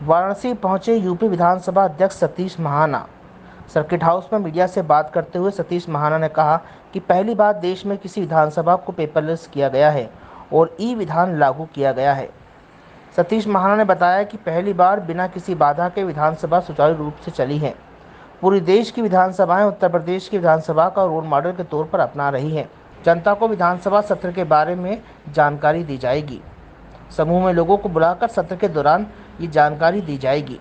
वाराणसी पहुंचे यूपी विधानसभा अध्यक्ष Satish Mahana. Circuit house में मीडिया से बात करते हुए सतीश महाना ने कहा कि पहली बार देश में किसी विधानसभा को पेपरलेस किया गया है और ई विधान लागू किया गया है। सतीश महाना ने बताया कि पहली बार बिना किसी बाधा के विधानसभा सुचारू रूप से चली है। पूरी देश की विधानसभाएं उत्तर प्रदेश की विधानसभा का रोल मॉडल के तौर पर अपना रही हैं। जनता को विधानसभा सत्र के बारे में जानकारी दी जाएगी। समूह में लोगों को बुलाकर सत्र के दौरान ये जानकारी दी जाएगी।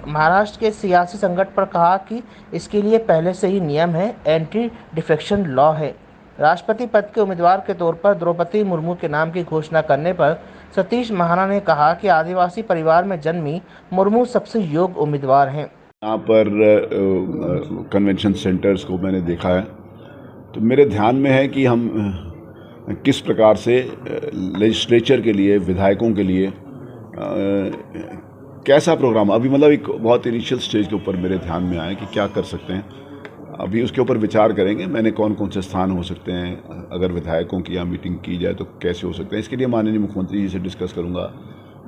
महाराष्ट्र के सियासी संकट पर कहा कि इसके लिए पहले से ही नियम है, एंटी डिफेक्शन लॉ है। राष्ट्रपति पद के उम्मीदवार के तौर पर द्रौपदी मुर्मू के नाम की घोषणा करने पर सतीश महाना ने कहा कि आदिवासी परिवार में जन्मी मुर्मू सबसे योग्य उम्मीदवार हैं। यहाँ पर कन्वेंशन सेंटर्स को मैंने देखा है तो मेरे ध्यान में है कि हम किस प्रकार से लेजिस्लेचर के लिए, विधायकों के लिए कैसा प्रोग्राम अभी मतलब एक बहुत इनिशियल स्टेज के ऊपर मेरे ध्यान में आया कि क्या कर सकते हैं। अभी उसके ऊपर विचार करेंगे। मैंने कौन कौन से स्थान हो सकते हैं, अगर विधायकों की यहाँ मीटिंग की जाए तो कैसे हो सकते हैं। इसके लिए माननीय मुख्यमंत्री जी से डिस्कस करूँगा,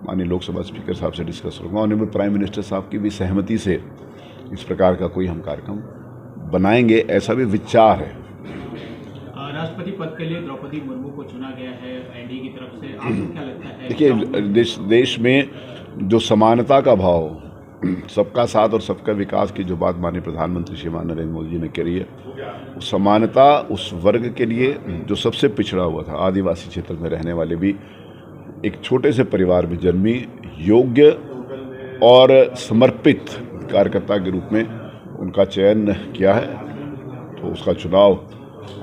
माननीय लोकसभा स्पीकर साहब से डिस्कस करूँगा, ऑनरेबल प्राइम मिनिस्टर साहब की भी सहमति से इस प्रकार का कोई हम कार्यक्रम बनाएंगे, ऐसा भी विचार है। राष्ट्रपति पद के लिए द्रौपदी मुर्मू को चुना गया है एनडीए की तरफ से, आपको क्या लगता है? देखिए, देश में जो समानता का भाव, सबका साथ और सबका विकास की जो बात माननीय प्रधानमंत्री श्रीमान नरेंद्र मोदी जी ने करी है, उस समानता उस वर्ग के लिए जो सबसे पिछड़ा हुआ था, आदिवासी क्षेत्र में रहने वाले भी एक छोटे से परिवार में जन्मी योग्य और समर्पित कार्यकर्ता के रूप में उनका चयन किया है। तो उसका चुनाव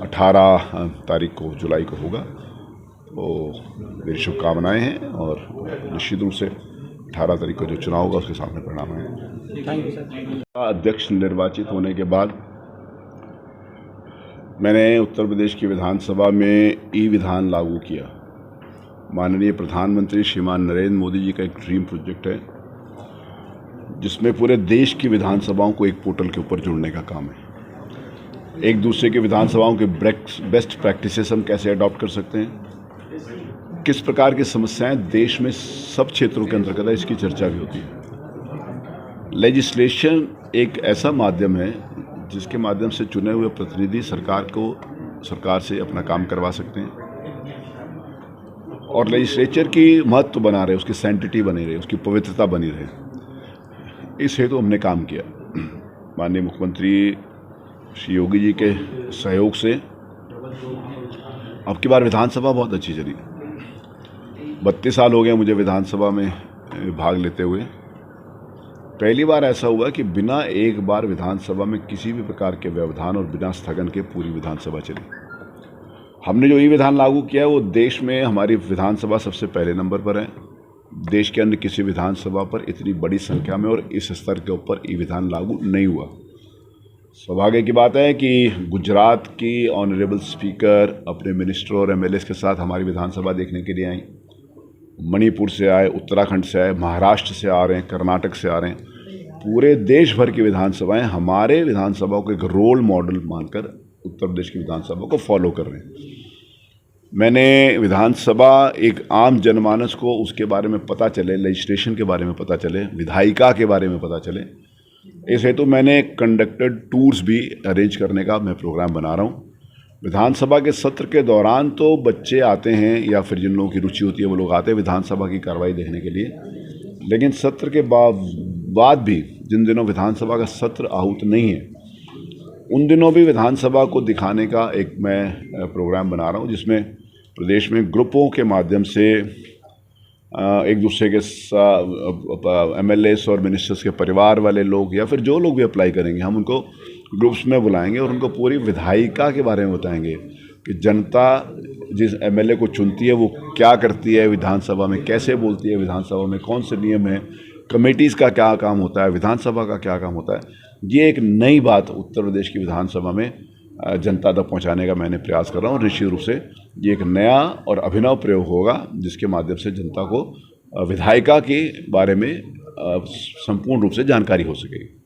18 तारीख को जुलाई को होगा। तो मेरी शुभकामनाएं हैं और निश्चित रूप से 18 तारीख को जो चुनाव होगा उसके सामने परिणाम आएंगे। अध्यक्ष निर्वाचित होने के बाद मैंने उत्तर प्रदेश की विधानसभा में ई विधान लागू किया। माननीय प्रधानमंत्री श्रीमान नरेंद्र मोदी जी का एक ड्रीम प्रोजेक्ट है जिसमें पूरे देश की विधानसभाओं को एक पोर्टल के ऊपर जोड़ने का काम है। एक दूसरे की विधानसभाओं के बेस्ट प्रैक्टिसेस हम कैसे अडॉप्ट कर सकते हैं, किस प्रकार की समस्याएं देश में सब क्षेत्रों के अंतर्गत है, इसकी चर्चा भी होती है। लेजिस्लेशन एक ऐसा माध्यम है जिसके माध्यम से चुने हुए प्रतिनिधि सरकार से अपना काम करवा सकते हैं और लेजिस्लेचर की महत्व बना रहे, उसकी सैंक्टिटी बनी रहे, उसकी पवित्रता बनी रहे, इस हेतु हमने काम किया। माननीय मुख्यमंत्री श्री योगी जी के सहयोग से अब की बार विधानसभा बहुत अच्छी चली। 32 साल हो गए मुझे विधानसभा में भाग लेते हुए। पहली बार ऐसा हुआ कि बिना एक बार विधानसभा में किसी भी प्रकार के व्यवधान और बिना स्थगन के पूरी विधानसभा चली। हमने जो ई विधान लागू किया वो देश में हमारी विधानसभा सबसे पहले नंबर पर है। देश के अन्य किसी विधानसभा पर इतनी बड़ी संख्या में और इस स्तर के ऊपर ई विधान लागू नहीं हुआ। सौभाग्य की बात है कि गुजरात की ऑनरेबल स्पीकर अपने मिनिस्टर और एमएलएस के साथ हमारी विधानसभा देखने के लिए आई। मणिपुर से आए, उत्तराखंड से आए, महाराष्ट्र से आ रहे हैं, कर्नाटक से आ रहे हैं। पूरे देश भर की विधानसभाएं हमारे विधानसभा को एक रोल मॉडल मानकर उत्तर प्रदेश की विधानसभा को फॉलो कर रहे हैं। मैंने विधानसभा एक आम जनमानस को उसके बारे में पता चले, लेजिस्लेशन के बारे में पता चले, विधायिका के बारे में पता चले, इस हेतु मैंने कंडक्टेड टूर्स भी अरेंज करने का मैं प्रोग्राम बना रहा हूँ। विधानसभा के सत्र के दौरान तो बच्चे आते हैं या फिर जिन लोगों की रुचि होती है वो लोग आते हैं विधानसभा की कार्रवाई देखने के लिए, लेकिन सत्र के बाद भी जिन दिनों विधानसभा का सत्र आहूत नहीं है उन दिनों भी विधानसभा को दिखाने का एक मैं प्रोग्राम बना रहा हूँ, जिसमें प्रदेश में ग्रुपों के माध्यम से एक दूसरे के एमएलएस और मिनिस्टर्स के परिवार वाले लोग या फिर जो लोग भी अप्लाई करेंगे, हम उनको ग्रुप्स में बुलाएंगे और उनको पूरी विधायिका के बारे में बताएंगे कि जनता जिस एमएलए को चुनती है वो क्या करती है विधानसभा में, कैसे बोलती है विधानसभा में, कौन से नियम है, कमेटीज़ का क्या काम होता है, विधानसभा का क्या काम होता है। ये एक नई बात उत्तर प्रदेश की विधानसभा में जनता तक पहुंचाने का मैंने प्रयास कर रहा हूँ और निश्चित रूप से ये एक नया और अभिनव प्रयोग होगा जिसके माध्यम से जनता को विधायिका के बारे में संपूर्ण रूप से जानकारी हो सकेगी।